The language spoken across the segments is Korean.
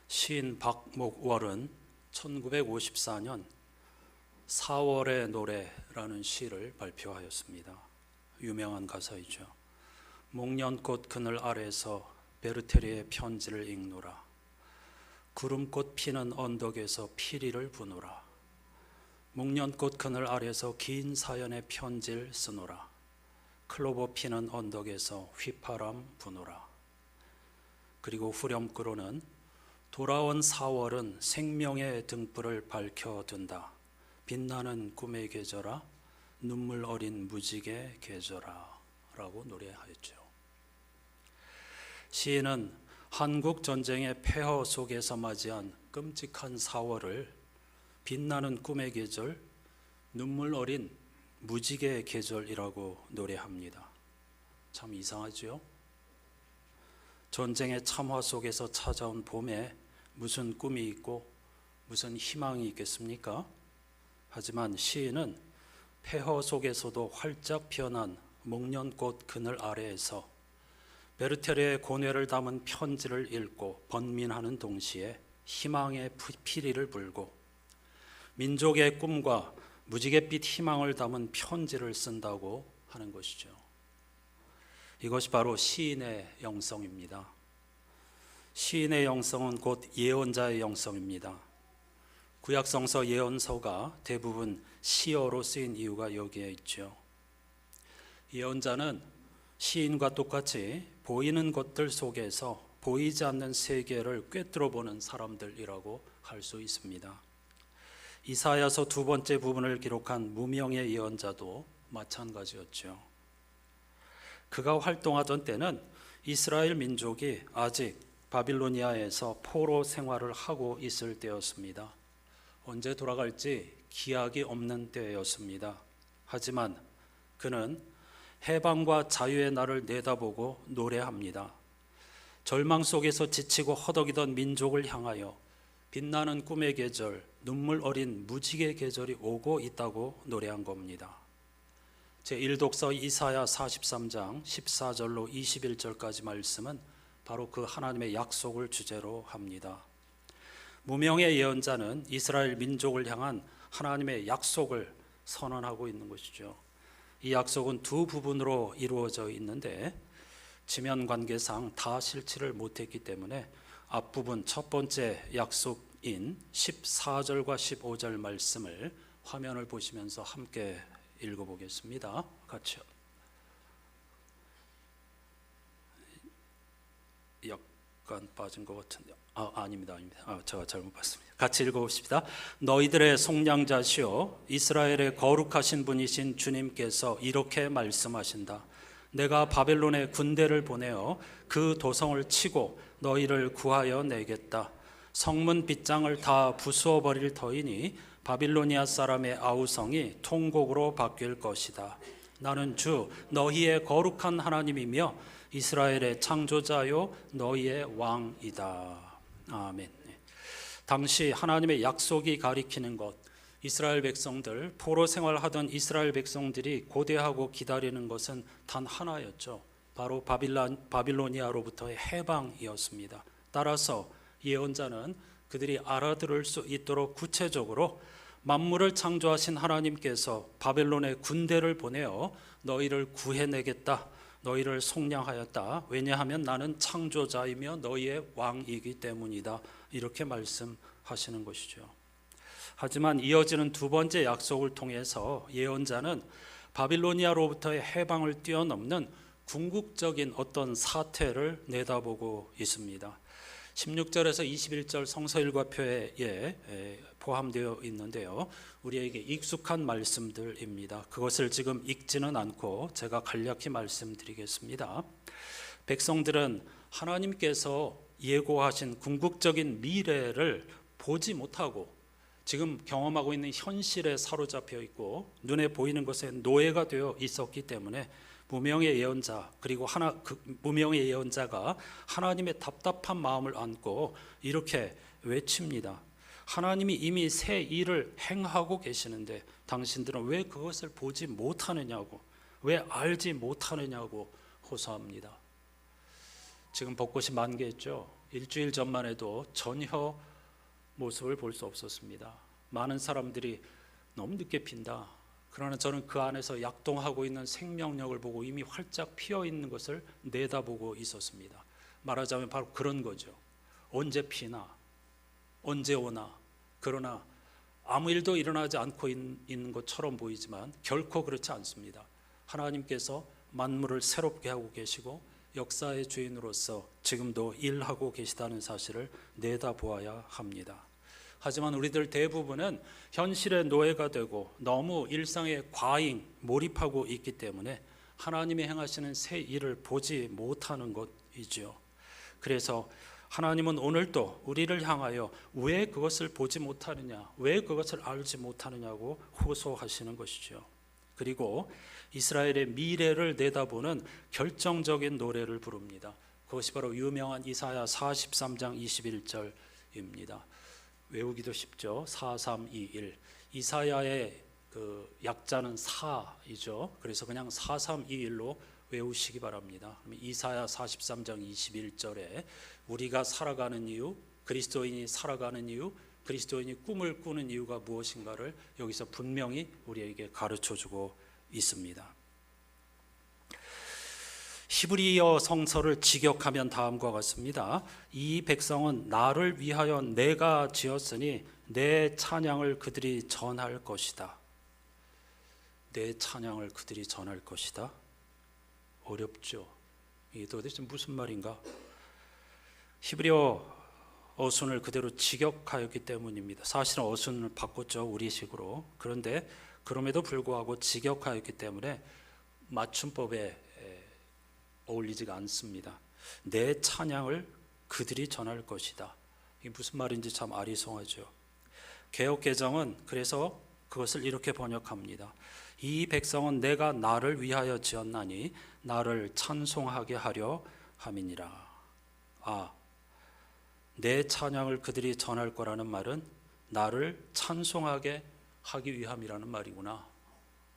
시인 박목월은 1954년 4월의 노래라는 시를 발표하였습니다. 유명한 가사이죠. 목련꽃 그늘 아래서 베르테리의 편지를 읽노라. 구름꽃 피는 언덕에서 피리를 부노라. 목련꽃 그늘 아래서 긴 사연의 편지를 쓰노라. 클로버 피는 언덕에서 휘파람 부노라. 그리고 후렴구로는 돌아온 4월은 생명의 등불을 밝혀둔다. 빛나는 꿈의 계절아, 눈물 어린 무지개 계절아 라고 노래하였죠. 시인은 한국 전쟁의 폐허 속에서 맞이한 끔찍한 4월을 빛나는 꿈의 계절, 눈물 어린 무지개 계절이라고 노래합니다. 참 이상하죠? 전쟁의 참화 속에서 찾아온 봄에 무슨 꿈이 있고 무슨 희망이 있겠습니까? 하지만 시인은 폐허 속에서도 활짝 피어난 목련꽃 그늘 아래에서 베르테르의 고뇌를 담은 편지를 읽고 번민하는 동시에 희망의 피리를 불고 민족의 꿈과 무지갯빛 희망을 담은 편지를 쓴다고 하는 것이죠. 이것이 바로 시인의 영성입니다. 시인의 영성은 곧 예언자의 영성입니다. 구약성서 예언서가 대부분 시어로 쓰인 이유가 여기에 있죠. 예언자는 시인과 똑같이 보이는 것들 속에서 보이지 않는 세계를 꿰뚫어 보는 사람들이라고 할 수 있습니다. 이사야서 두 번째 부분을 기록한 무명의 예언자도 마찬가지였죠. 그가 활동하던 때는 이스라엘 민족이 아직 바빌로니아에서 포로 생활을 하고 있을 때였습니다. 언제 돌아갈지 기약이 없는 때였습니다. 하지만 그는 해방과 자유의 날을 내다보고 노래합니다. 절망 속에서 지치고 허덕이던 민족을 향하여 빛나는 꿈의 계절, 눈물 어린 무지개 계절이 오고 있다고 노래한 겁니다. 제1독서 이사야 43장 14절로 21절까지 말씀은 바로 그 하나님의 약속을 주제로 합니다. 무명의 예언자는 이스라엘 민족을 향한 하나님의 약속을 선언하고 있는 것이죠. 이 약속은 두 부분으로 이루어져 있는데 지면 관계상 다 실치를 못했기 때문에 앞부분 첫 번째 약속인 14절과 15절 말씀을 화면을 보시면서 함께 읽어보겠습니다. 같이요. 약간 빠진 것 같은데 아닙니다. 제가 잘못 봤습니다. 같이 읽어봅시다. 너희들의 속량자시오 이스라엘의 거룩하신 분이신 주님께서 이렇게 말씀하신다. 내가 바벨론에 군대를 보내어 그 도성을 치고 너희를 구하여 내겠다. 성문 빗장을 다 부수어 버릴 터이니 바빌로니아 사람의 아우성이 통곡으로 바뀔 것이다. 나는 주 너희의 거룩한 하나님이며 이스라엘의 창조자요 너희의 왕이다. 아멘. 당시 하나님의 약속이 가리키는 것, 이스라엘 백성들, 포로 생활하던 이스라엘 백성들이 고대하고 기다리는 것은 단 하나였죠. 바로 바빌로니아로부터의 해방이었습니다. 따라서 예언자는 그들이 알아들을 수 있도록 구체적으로 만물을 창조하신 하나님께서 바벨론의 군대를 보내어 너희를 구해내겠다, 너희를 속량하였다. 왜냐하면 나는 창조자이며 너희의 왕이기 때문이다. 이렇게 말씀하시는 것이죠. 하지만 이어지는 두 번째 약속을 통해서 예언자는 바빌로니아로부터의 해방을 뛰어넘는 궁극적인 어떤 사태를 내다보고 있습니다. 16절에서 21절 성서일과표에 포함되어 있는데요. 우리에게 익숙한 말씀들입니다. 그것을 지금 읽지는 않고 제가 간략히 말씀드리겠습니다. 백성들은 하나님께서 예고하신 궁극적인 미래를 보지 못하고 지금 경험하고 있는 현실에 사로잡혀 있고 눈에 보이는 것에 노예가 되어 있었기 때문에 무명의 예언자 그리고 무명의 예언자가 하나님의 답답한 마음을 안고 이렇게 외칩니다. 하나님이 이미 새 일을 행하고 계시는데 당신들은 왜 그것을 보지 못하느냐고, 왜 알지 못하느냐고 호소합니다. 지금 벚꽃이 만개했죠. 일주일 전만 해도 전혀 모습을 볼 수 없었습니다. 많은 사람들이 너무 늦게 핀다. 그러나 저는 그 안에서 약동하고 있는 생명력을 보고 이미 활짝 피어 있는 것을 내다보고 있었습니다. 말하자면 바로 그런 거죠. 언제 피나, 언제 오나. 그러나 아무 일도 일어나지 않고 있는 것처럼 보이지만 결코 그렇지 않습니다. 하나님께서 만물을 새롭게 하고 계시고 역사의 주인으로서 지금도 일하고 계시다는 사실을 내다보아야 합니다. 하지만 우리들 대부분은 현실의 노예가 되고 너무 일상에 과잉, 몰입하고 있기 때문에 하나님이 행하시는 새 일을 보지 못하는 것이죠. 그래서 하나님은 오늘도 우리를 향하여 왜 그것을 보지 못하느냐, 왜 그것을 알지 못하느냐고 호소하시는 것이죠. 그리고 이스라엘의 미래를 내다보는 결정적인 노래를 부릅니다. 그것이 바로 유명한 이사야 43장 21절입니다. 외우기도 쉽죠. 4321. 이사야의 그 약자는 4이죠. 그래서 그냥 4321로 외우시기 바랍니다. 이사야 43장 21절에 우리가 살아가는 이유, 그리스도인이 살아가는 이유, 그리스도인이 꿈을 꾸는 이유가 무엇인가를 여기서 분명히 우리에게 가르쳐주고 있습니다. 히브리어 성서를 직역하면 다음과 같습니다. 이 백성은 나를 위하여 내가 지었으니 내 찬양을 그들이 전할 것이다. 내 찬양을 그들이 전할 것이다. 어렵죠. 이게 도대체 무슨 말인가? 히브리어 어순을 그대로 직역하였기 때문입니다. 사실은 어순을 바꿨죠, 우리식으로. 그런데 그럼에도 불구하고 직역하였기 때문에 맞춤법에 어울리지가 않습니다. 내 찬양을 그들이 전할 것이다. 이게 무슨 말인지 참 아리송하죠. 개역개정은 그래서 그것을 이렇게 번역합니다. 이 백성은 내가 나를 위하여 지었나니 나를 찬송하게 하려 함이니라. 내 찬양을 그들이 전할 거라는 말은 나를 찬송하게 하기 위함이라는 말이구나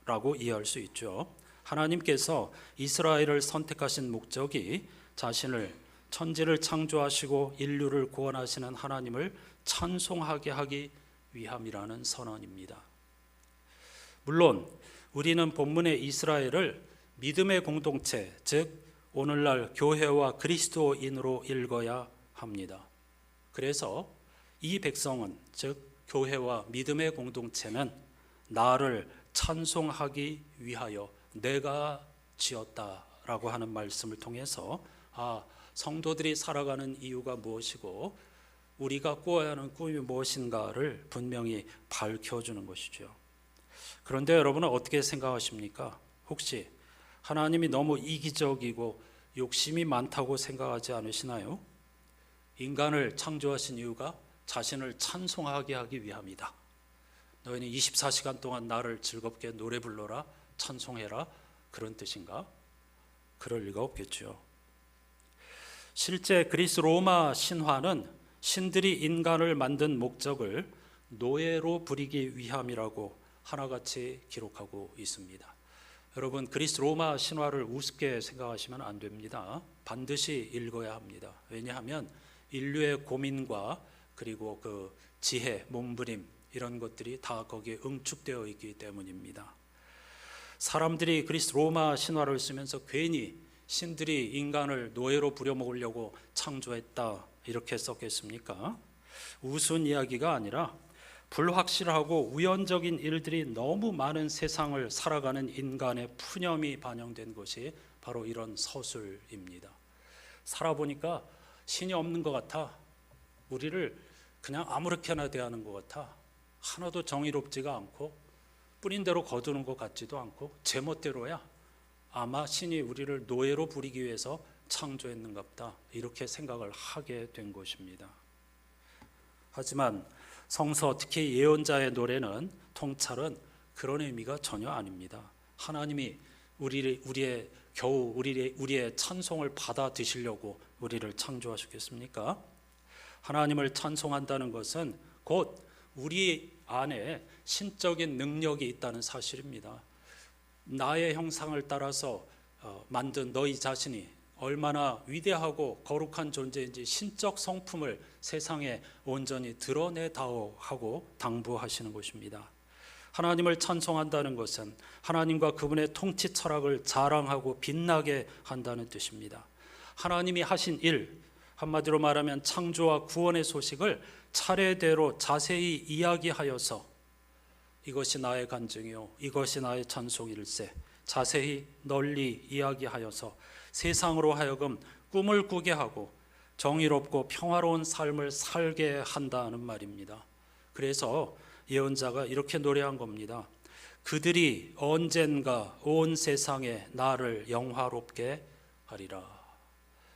라고 이해할 수 있죠. 하나님께서 이스라엘을 선택하신 목적이 자신을 천지를 창조하시고 인류를 구원하시는 하나님을 찬송하게 하기 위함이라는 선언입니다. 물론 우리는 본문의 이스라엘을 믿음의 공동체, 즉 오늘날 교회와 그리스도인으로 읽어야 합니다. 그래서 이 백성은, 즉 교회와 믿음의 공동체는 나를 찬송하기 위하여 내가 지었다라고 하는 말씀을 통해서 성도들이 살아가는 이유가 무엇이고 우리가 꾸어야 하는 꿈이 무엇인가를 분명히 밝혀주는 것이죠. 그런데 여러분은 어떻게 생각하십니까? 혹시 하나님이 너무 이기적이고 욕심이 많다고 생각하지 않으시나요? 인간을 창조하신 이유가 자신을 찬송하게 하기 위함이다. 너희는 24시간 동안 나를 즐겁게 노래 불러라, 찬송해라, 그런 뜻인가? 그럴 리가 없겠죠. 실제 그리스 로마 신화는 신들이 인간을 만든 목적을 노예로 부리기 위함이라고 하나같이 기록하고 있습니다. 여러분, 그리스 로마 신화를 우습게 생각하시면 안 됩니다. 반드시 읽어야 합니다. 왜냐하면 인류의 고민과 그리고 그 지혜, 몸부림 이런 것들이 다 거기에 응축되어 있기 때문입니다. 사람들이 그리스 로마 신화를 쓰면서 괜히 신들이 인간을 노예로 부려먹으려고 창조했다 이렇게 썼겠습니까? 우스운 이야기가 아니라 불확실하고 우연적인 일들이 너무 많은 세상을 살아가는 인간의 푸념이 반영된 것이 바로 이런 서술입니다. 살아보니까 신이 없는 것 같아. 우리를 그냥 아무렇게나 대하는 것 같아. 하나도 정의롭지가 않고 뿌린 대로 거두는 것 같지도 않고 제멋대로야. 아마 신이 우리를 노예로 부리기 위해서 창조했는가 보다. 이렇게 생각을 하게 된 것입니다. 하지만 성서, 특히 예언자의 노래는 통찰은 그런 의미가 전혀 아닙니다. 하나님이 우리의 찬송을 받아 드시려고 우리를 창조하셨겠습니까? 하나님을 찬송한다는 것은 곧 우리 안에 신적인 능력이 있다는 사실입니다. 나의 형상을 따라서 만든 너희 자신이 얼마나 위대하고 거룩한 존재인지 신적 성품을 세상에 온전히 드러내다오 하고 당부하시는 것입니다. 하나님을 찬송한다는 것은 하나님과 그분의 통치 철학을 자랑하고 빛나게 한다는 뜻입니다. 하나님이 하신 일, 한마디로 말하면 창조와 구원의 소식을 차례대로 자세히 이야기하여서 이것이 나의 간증이요 이것이 나의 찬송일세, 자세히 널리 이야기하여서 세상으로 하여금 꿈을 꾸게 하고 정의롭고 평화로운 삶을 살게 한다는 말입니다. 그래서 예언자가 이렇게 노래한 겁니다. 그들이 언젠가 온 세상에 나를 영화롭게 하리라.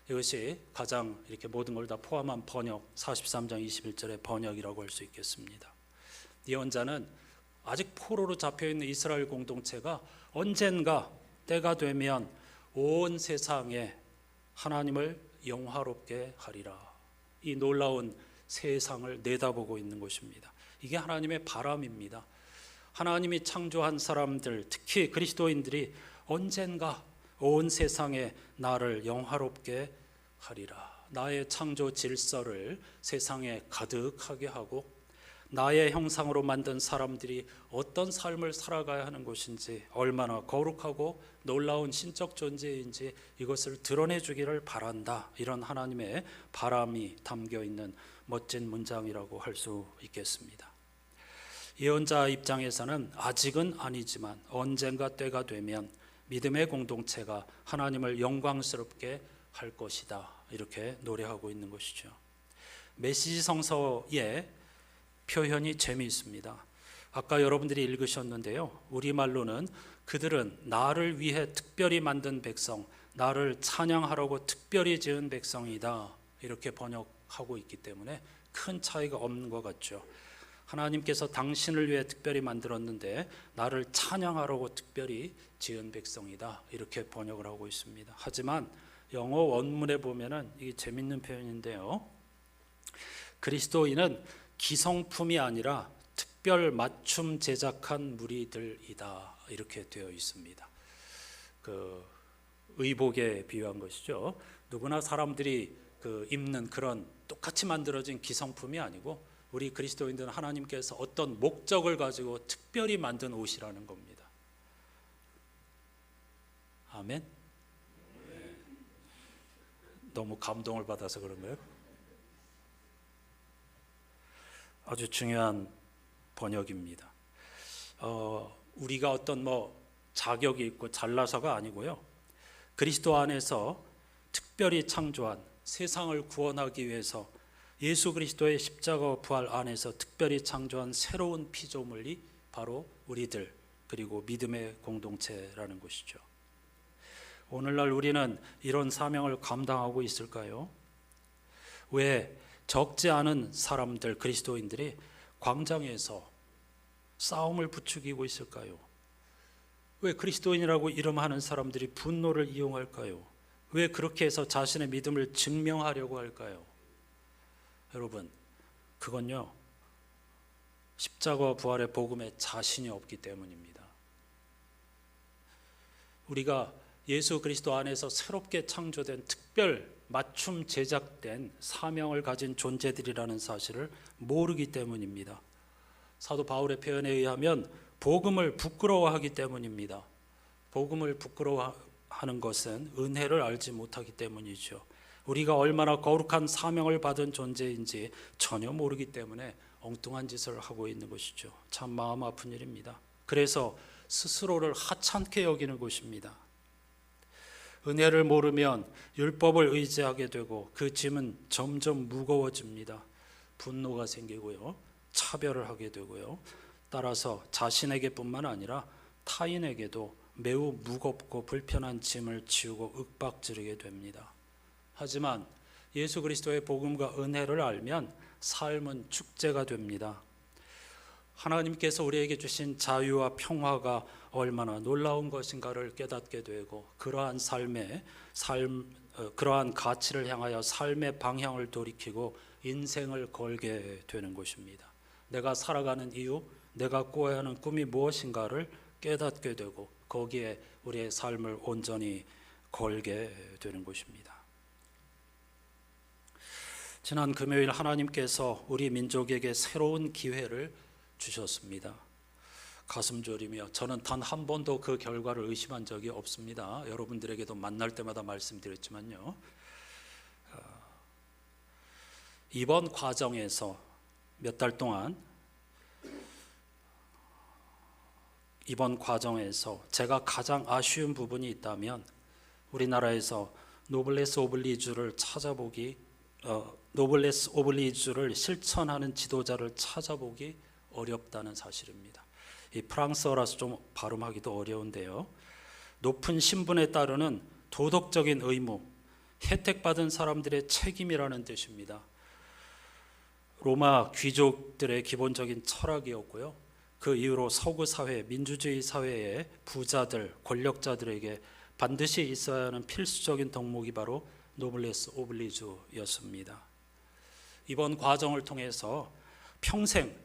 이것이 가장 이렇게 모든 걸 다 포함한 번역, 43장 21절의 번역이라고 할 수 있겠습니다. 예언자는 아직 포로로 잡혀있는 이스라엘 공동체가 언젠가 때가 되면 온 세상에 하나님을 영화롭게 하리라, 이 놀라운 세상을 내다보고 있는 것입니다. 이게 하나님의 바람입니다. 하나님이 창조한 사람들, 특히 그리스도인들이 언젠가 온 세상에 나를 영화롭게 하리라, 나의 창조 질서를 세상에 가득하게 하고 나의 형상으로 만든 사람들이 어떤 삶을 살아가야 하는 것인지, 얼마나 거룩하고 놀라운 신적 존재인지 이것을 드러내주기를 바란다. 이런 하나님의 바람이 담겨있는 멋진 문장이라고 할 수 있겠습니다. 예언자 입장에서는 아직은 아니지만 언젠가 때가 되면 믿음의 공동체가 하나님을 영광스럽게 할 것이다, 이렇게 노래하고 있는 것이죠. 메시지 성서의 표현이 재미있습니다. 아까 여러분들이 읽으셨는데요, 우리말로는 그들은 나를 위해 특별히 만든 백성, 나를 찬양하라고 특별히 지은 백성이다, 이렇게 번역하고 있기 때문에 큰 차이가 없는 것 같죠. 하나님께서 당신을 위해 특별히 만들었는데 나를 찬양하라고 특별히 지은 백성이다, 이렇게 번역을 하고 있습니다. 하지만 영어 원문에 보면은 이게 재밌는 표현인데요, 그리스도인은 기성품이 아니라 특별 맞춤 제작한 무리들이다, 이렇게 되어 있습니다. 그 의복에 비유한 것이죠. 누구나 사람들이 입는 그런 똑같이 만들어진 기성품이 아니고 우리 그리스도인들은 하나님께서 어떤 목적을 가지고 특별히 만든 옷이라는 겁니다. 아멘. 네. 너무 감동을 받아서 그런가요? 아주 중요한 번역입니다. 우리가 어떤 자격이 있고 잘나서가 아니고요, 그리스도 안에서 특별히 창조한, 세상을 구원하기 위해서 예수 그리스도의 십자가 부활 안에서 특별히 창조한 새로운 피조물이 바로 우리들, 그리고 믿음의 공동체라는 것이죠. 오늘날 우리는 이런 사명을 감당하고 있을까요? 왜 적지 않은 사람들, 그리스도인들이 광장에서 싸움을 부추기고 있을까요? 왜 그리스도인이라고 이름하는 사람들이 분노를 이용할까요? 왜 그렇게 해서 자신의 믿음을 증명하려고 할까요? 여러분, 그건요, 십자가 부활의 복음에 자신이 없기 때문입니다. 우리가 예수 그리스도 안에서 새롭게 창조된 특별 맞춤 제작된 사명을 가진 존재들이라는 사실을 모르기 때문입니다. 사도 바울의 표현에 의하면 복음을 부끄러워하기 때문입니다. 복음을 부끄러워하는 것은 은혜를 알지 못하기 때문이죠. 우리가 얼마나 거룩한 사명을 받은 존재인지 전혀 모르기 때문에 엉뚱한 짓을 하고 있는 것이죠. 참 마음 아픈 일입니다. 그래서 스스로를 하찮게 여기는 것입니다. 은혜를 모르면 율법을 의지하게 되고 그 짐은 점점 무거워집니다. 분노가 생기고요, 차별을 하게 되고요, 따라서 자신에게뿐만 아니라 타인에게도 매우 무겁고 불편한 짐을 지우고 윽박지르게 됩니다. 하지만 예수 그리스도의 복음과 은혜를 알면 삶은 축제가 됩니다. 하나님께서 우리에게 주신 자유와 평화가 얼마나 놀라운 것인가를 깨닫게 되고 그러한 가치를 향하여 삶의 방향을 돌이키고 인생을 걸게 되는 것입니다. 내가 살아가는 이유, 내가 꾸어야 하는 꿈이 무엇인가를 깨닫게 되고 거기에 우리의 삶을 온전히 걸게 되는 것입니다. 지난 금요일 하나님께서 우리 민족에게 새로운 기회를 주셨습니다. 가슴 졸이며 저는 단 한 번도 그 결과를 의심한 적이 없습니다. 여러분들에게도 만날 때마다 말씀드렸지만요. 이번 과정에서 몇 달 동안 이번 과정에서 제가 가장 아쉬운 부분이 있다면 우리나라에서 노블레스 오블리주를 실천하는 지도자를 찾아보기 어렵다는 사실입니다. 이 프랑스어라서 좀 발음하기도 어려운데요. 높은 신분에 따르는 도덕적인 의무, 혜택받은 사람들의 책임이라는 뜻입니다. 로마 귀족들의 기본적인 철학이었고요. 그 이후로 서구 사회, 민주주의 사회의 부자들, 권력자들에게 반드시 있어야 하는 필수적인 덕목이 바로 노블레스 오블리주였습니다. 이번 과정을 통해서 평생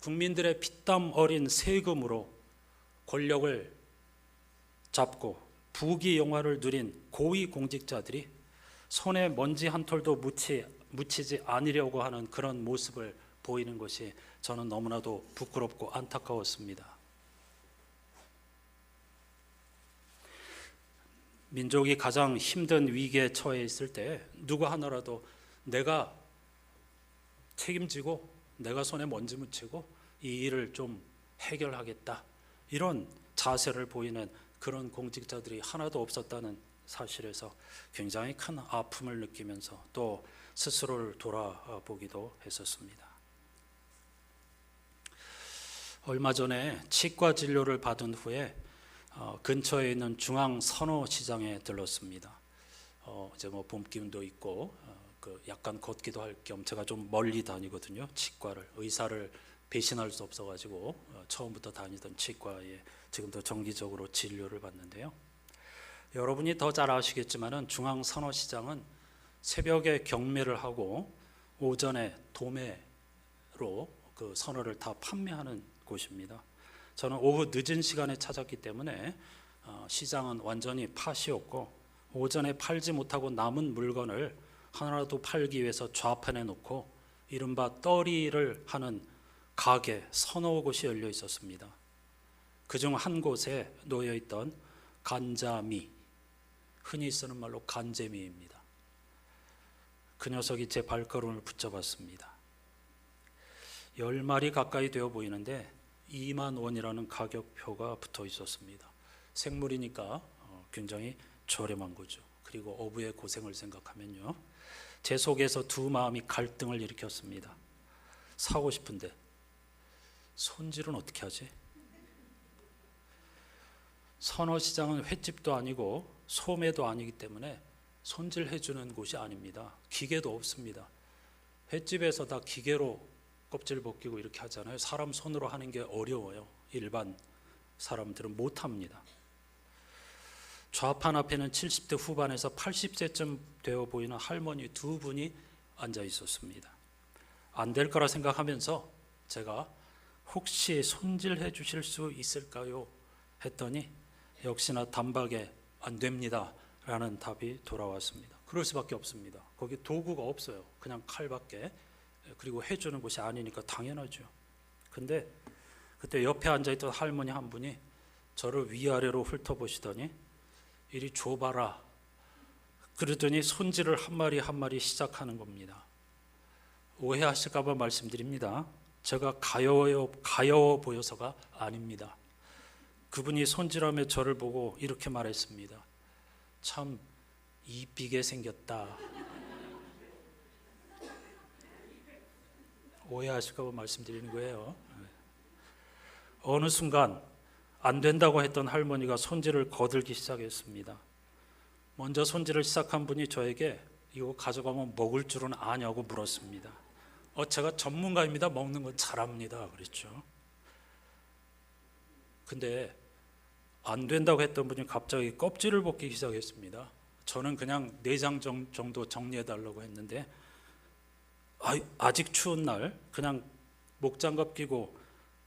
국민들의 피땀 어린 세금으로 권력을 잡고 부귀 영화를 누린 고위 공직자들이 손에 먼지 한 톨도 묻히지 않으려고 하는 그런 모습을 보이는 것이 저는 너무나도 부끄럽고 안타까웠습니다. 민족이 가장 힘든 위기에 처해 있을 때 누구 하나라도 내가 책임지고 내가 손에 먼지 묻히고 이 일을 좀 해결하겠다, 이런 자세를 보이는 그런 공직자들이 하나도 없었다는 사실에서 굉장히 큰 아픔을 느끼면서 또 스스로를 돌아보기도 했었습니다. 얼마 전에 치과 진료를 받은 후에 근처에 있는 중앙선호시장에 들렀습니다. 이제 뭐 봄 기운도 있고 약간 걷기도 할 겸 제가 좀 멀리 다니거든요. 치과를, 의사를 배신할 수 없어가지고 처음부터 다니던 치과에 지금도 정기적으로 진료를 받는데요. 여러분이 더 잘 아시겠지만은 중앙선호시장은 새벽에 경매를 하고 오전에 도매로 그 선호를 다 판매하는 곳입니다. 저는 오후 늦은 시간에 찾았기 때문에 시장은 완전히 팥이었고 오전에 팔지 못하고 남은 물건을 하나라도 팔기 위해서 좌판에 놓고 이른바 떨이를 하는 가게 서너 곳이 열려 있었습니다. 그중 한 곳에 놓여있던 간자미, 흔히 쓰는 말로 간재미입니다. 그 녀석이 제 발걸음을 붙잡았습니다. 10마리 가까이 되어 보이는데 2만 원이라는 가격표가 붙어 있었습니다. 생물이니까 굉장히 저렴한 거죠. 그리고 어부의 고생을 생각하면요, 제 속에서 두 마음이 갈등을 일으켰습니다. 사고 싶은데 손질은 어떻게 하지? 선어시장은 횟집도 아니고 소매도 아니기 때문에 손질해 주는 곳이 아닙니다. 기계도 없습니다. 횟집에서 다 기계로 껍질 벗기고 이렇게 하잖아요. 사람 손으로 하는 게 어려워요. 일반 사람들은 못합니다. 좌판 앞에는 70대 후반에서 80세쯤 되어 보이는 할머니 두 분이 앉아 있었습니다. 안 될 거라 생각하면서 제가 혹시 손질해 주실 수 있을까요? 했더니 역시나 단박에 안 됩니다 라는 답이 돌아왔습니다. 그럴 수밖에 없습니다. 거기 도구가 없어요. 그냥 칼밖에. 그리고 해주는 곳이 아니니까 당연하죠. 근데 그때 옆에 앉아있던 할머니 한 분이 저를 위아래로 훑어보시더니 이리 줘봐라 그러더니 손질을 한 마리 한 마리 시작하는 겁니다. 오해하실까 봐 말씀드립니다. 제가 가여워 보여서가 아닙니다. 그분이 손질하며 저를 보고 이렇게 말했습니다. 참 이쁘게 생겼다. 오해하실까 봐 말씀드리는 거예요. 어느 순간 안 된다고 했던 할머니가 손질을 거들기 시작했습니다. 먼저 손질을 시작한 분이 저에게 이거 가져가면 먹을 줄은 아냐고 물었습니다. 제가 전문가입니다. 먹는 건 잘합니다. 그랬죠. 근데 안 된다고 했던 분이 갑자기 껍질을 벗기 시작했습니다. 저는 그냥 내장 정도 정리해달라고 했는데 아직 추운 날 그냥 목장갑 끼고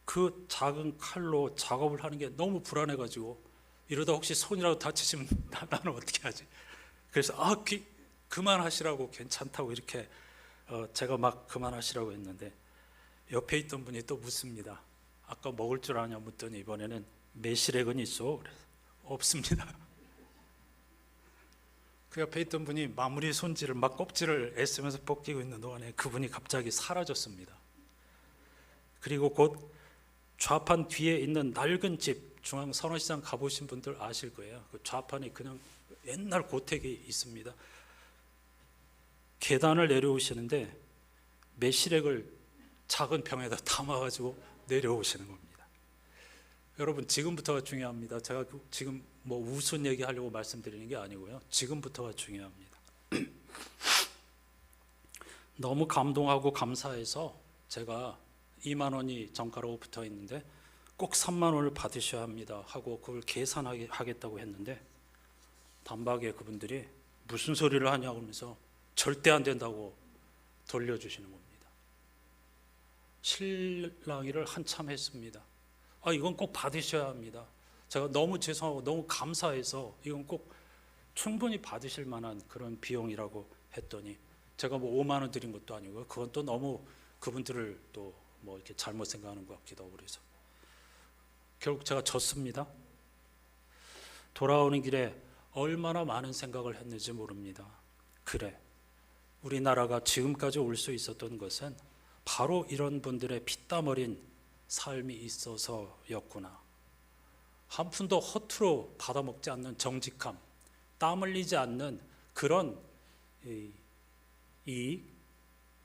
그 작은 칼로 작업을 하는 게 너무 불안해가지고 이러다 혹시 손이라도 다치시면 나는 어떻게 하지? 그래서 그만하시라고, 괜찮다고 이렇게 제가 막 그만하시라고 했는데 옆에 있던 분이 또 묻습니다. 아까 먹을 줄 아냐 묻더니 이번에는 매실액은 있어? 그래서 없습니다. 그 옆에 있던 분이 마무리 손질을 막 껍질을 애쓰면서 벗기고 있는 동안에 그분이 갑자기 사라졌습니다. 그리고 곧 좌판 뒤에 있는 낡은 집, 중앙선화시장 가보신 분들 아실 거예요. 그 좌판이 그냥 옛날 고택이 있습니다. 계단을 내려오시는데 매실액을 작은 병에다 담아가지고 내려오시는 겁니다. 여러분, 지금부터가 중요합니다. 제가 지금 뭐 우스운 얘기 하려고 말씀드리는 게 아니고요, 지금부터가 중요합니다. 너무 감동하고 감사해서 제가 2만 원이 정가로 붙어 있는데 꼭 3만 원을 받으셔야 합니다 하고 그걸 계산하겠다고 했는데 단박에 그분들이 무슨 소리를 하냐고 하면서 절대 안 된다고 돌려주시는 겁니다. 실랑이를 한참 했습니다. 이건 꼭 받으셔야 합니다. 제가 너무 죄송하고 너무 감사해서 이건 꼭 충분히 받으실 만한 그런 비용이라고 했더니 제가 뭐 5만 원 드린 것도 아니고요, 그건 또 너무 그분들을 또 뭐 이렇게 잘못 생각하는 것 같기도 하고 그래서 결국 제가 졌습니다. 돌아오는 길에 얼마나 많은 생각을 했는지 모릅니다. 그래, 우리나라가 지금까지 올 수 있었던 것은 바로 이런 분들의 피땀 어린 삶이 있어서였구나. 한 푼도 허투루 받아먹지 않는 정직함, 땀 흘리지 않는 그런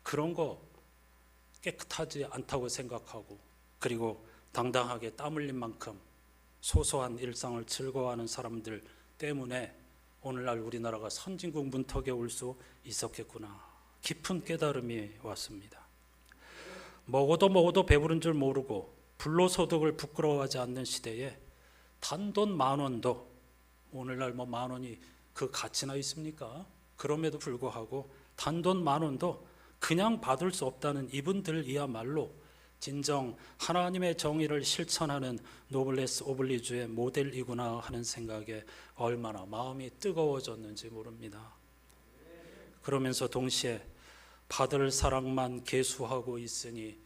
그런 거 깨끗하지 않다고 생각하고, 그리고 당당하게 땀 흘린 만큼 소소한 일상을 즐거워하는 사람들 때문에 오늘날 우리나라가 선진국 문턱에 올 수 있었겠구나. 깊은 깨달음이 왔습니다. 먹어도 배부른 줄 모르고 불로소득을 부끄러워하지 않는 시대에 단돈 10,000원도, 오늘날 뭐 10,000원이 그 가치나 있습니까? 그럼에도 불구하고 단돈 10,000원도 그냥 받을 수 없다는 이분들이야말로 진정 하나님의 정의를 실천하는 노블레스 오블리주의 모델이구나 하는 생각에 얼마나 마음이 뜨거워졌는지 모릅니다. 그러면서 동시에 받을 사랑만 계수하고 있으니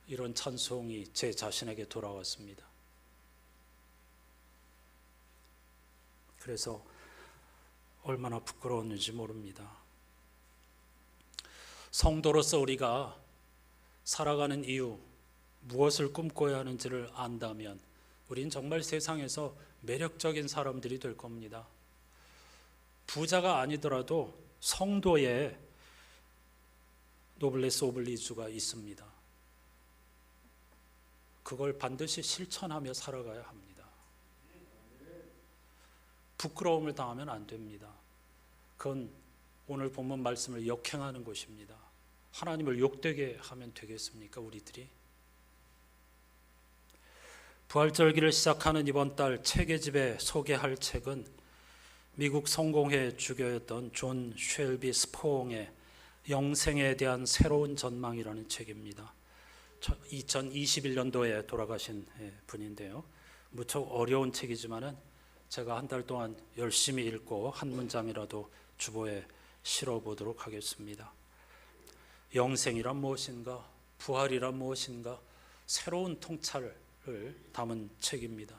이런 찬송이 제 자신에게 돌아왔습니다. 그래서 얼마나 부끄러웠는지 모릅니다. 성도로서 우리가 살아가는 이유, 무엇을 꿈꿔야 하는지를 안다면 우린 정말 세상에서 매력적인 사람들이 될 겁니다. 부자가 아니더라도 성도의 노블레스 오블리주가 있습니다. 그걸 반드시 실천하며 살아가야 합니다. 부끄러움을 당하면 안 됩니다. 그건 오늘 본문 말씀을 역행하는 것입니다. 하나님을 욕되게 하면 되겠습니까, 우리들이? 부활절기를 시작하는 이번 달 책의 소개할 책은 미국 성공회 주교였던 존 쉘비 스포옹의 영생에 대한 새로운 전망이라는 책입니다. 2021년도에 돌아가신 분인데요. 무척 어려운 책이지만은 제가 한 달 동안 열심히 읽고 한 문장이라도 주보에 실어보도록 하겠습니다. 영생이란 무엇인가? 부활이란 무엇인가? 새로운 통찰을 담은 책입니다.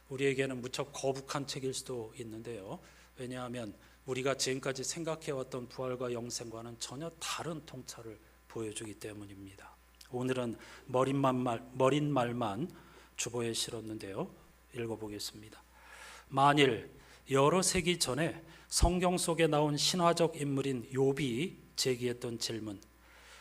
우리에게는 무척 거북한 책일 수도 있는데요. 왜냐하면 우리가 지금까지 생각해왔던 부활과 영생과는 전혀 다른 통찰을 보여주기 때문입니다. 오늘은 머린 말만 주보에 실었는데요. 읽어보겠습니다. 만일 여러 세기 전에 성경 속에 나온 신화적 인물인 욥이 제기했던 질문,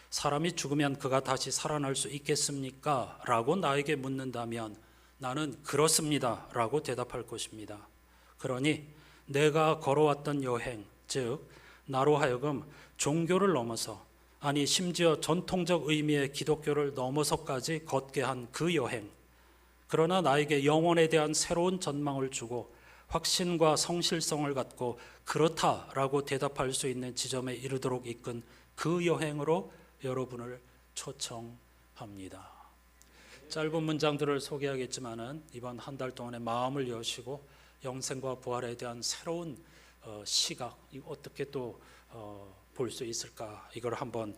사람이 죽으면 그가 다시 살아날 수 있겠습니까? 라고 나에게 묻는다면 나는 그렇습니다 라고 대답할 것입니다. 그러니 내가 걸어왔던 여행, 즉 나로 하여금 종교를 넘어서, 아니 심지어 전통적 의미의 기독교를 넘어서까지 걷게 한 그 여행, 그러나 나에게 영혼에 대한 새로운 전망을 주고 확신과 성실성을 갖고 그렇다라고 대답할 수 있는 지점에 이르도록 이끈 그 여행으로 여러분을 초청합니다. 짧은 문장들을 소개하겠지만은 이번 한 달 동안에 마음을 여시고 영생과 부활에 대한 새로운 시각, 이 어떻게 또 볼 수 있을까, 이걸 한번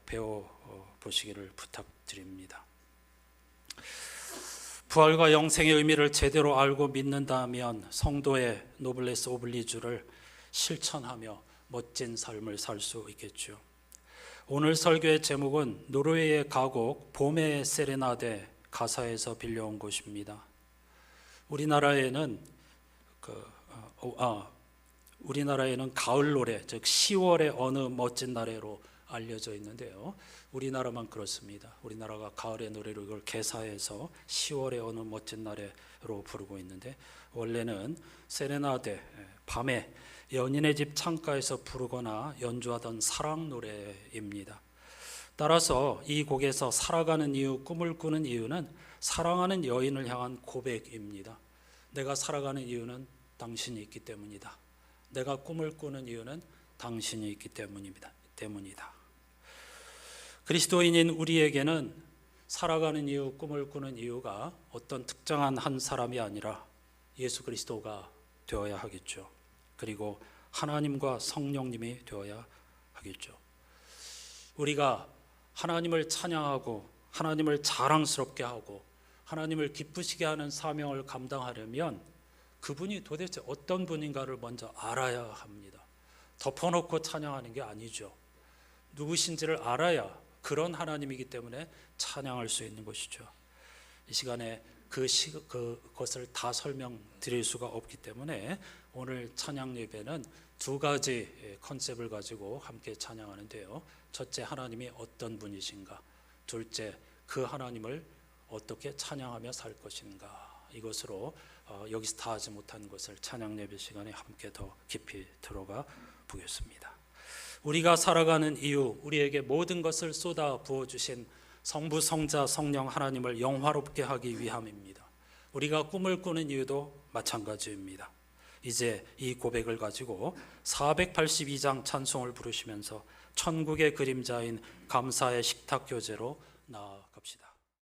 배워 보시기를 부탁드립니다. 부활과 영생의 의미를 제대로 알고 믿는다면 성도의 노블레스 오블리주를 실천하며 멋진 삶을 살 수 있겠죠. 오늘 설교의 제목은 노르웨이의 가곡 봄의 세레나데 가사에서 빌려온 것입니다. 우리나라에는 가을 노래, 즉 10월의 어느 멋진 날에로 알려져 있는데요. 우리나라만 그렇습니다. 우리나라가 가을의 노래로 이걸 개사해서 10월의 어느 멋진 날에로 부르고 있는데, 원래는 세레나데, 밤에 연인의 집 창가에서 부르거나 연주하던 사랑 노래입니다. 따라서 이 곡에서 살아가는 이유, 꿈을 꾸는 이유는 사랑하는 여인을 향한 고백입니다. 내가 살아가는 이유는 당신이 있기 때문이다. 내가 꿈을 꾸는 이유는 당신이 있기 때문이다. 그리스도인인 우리에게는 살아가는 이유, 꿈을 꾸는 이유가 어떤 특정한 한 사람이 아니라 예수 그리스도가 되어야 하겠죠. 그리고 하나님과 성령님이 되어야 하겠죠. 우리가 하나님을 찬양하고 하나님을 자랑스럽게 하고 하나님을 기쁘시게 하는 사명을 감당하려면 그분이 도대체 어떤 분인가를 먼저 알아야 합니다. 덮어놓고 찬양하는 게 아니죠. 누구신지를 알아야 그런 하나님이기 때문에 찬양할 수 있는 것이죠. 이 시간에 그것을 다 설명드릴 수가 없기 때문에 오늘 찬양 예배는 두 가지 컨셉을 가지고 함께 찬양하는데요. 첫째, 하나님이 어떤 분이신가. 둘째, 그 하나님을 어떻게 찬양하며 살 것인가. 이것으로 여기서 다 하지 못한 것을 찬양 예배 시간에 함께 더 깊이 들어가 보겠습니다. 우리가 살아가는 이유, 우리에게 모든 것을 쏟아 부어주신 성부, 성자, 성령 하나님을 영화롭게 하기 위함입니다. 우리가 꿈을 꾸는 이유도 마찬가지입니다. 이제 이 고백을 가지고 482장 찬송을 부르시면서 천국의 그림자인 감사의 식탁 교제로 나아갑시다.